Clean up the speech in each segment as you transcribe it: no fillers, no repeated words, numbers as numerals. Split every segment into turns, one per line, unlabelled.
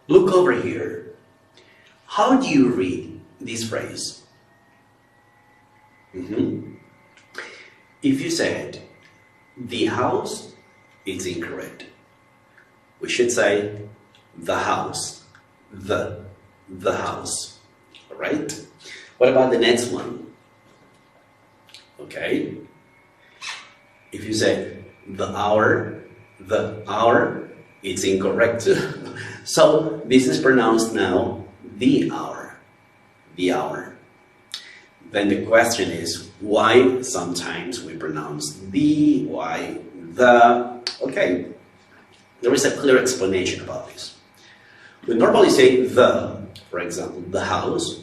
Look over here. How do you read this phrase? If you said the house, it's incorrect. We should say the house. The house. Alright? What about the next one? Okay. If you say the hour, it's incorrect. So this is pronounced now the hour. The hour. Then the question is why sometimes we pronounce the, why the. Okay. There is a clear explanation about this. We normally say the, for example, the house,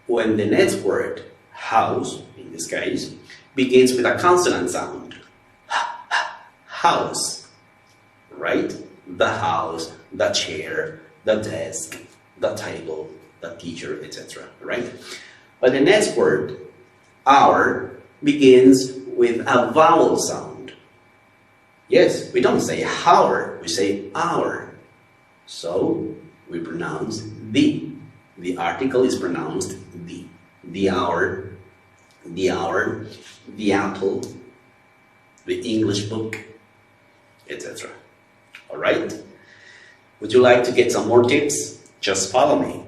when the next word, house, in this case, begins with a consonant sound. House, right? The house, the chair, the desk, the table, the teacher, etc., right? But the next word, our, begins with a vowel sound. Yes, we don't say our, we say our. So we pronounce the. The article is pronounced the. The hour, the apple, the English book, etc. Alright? Would you like to get some more tips? Just follow me.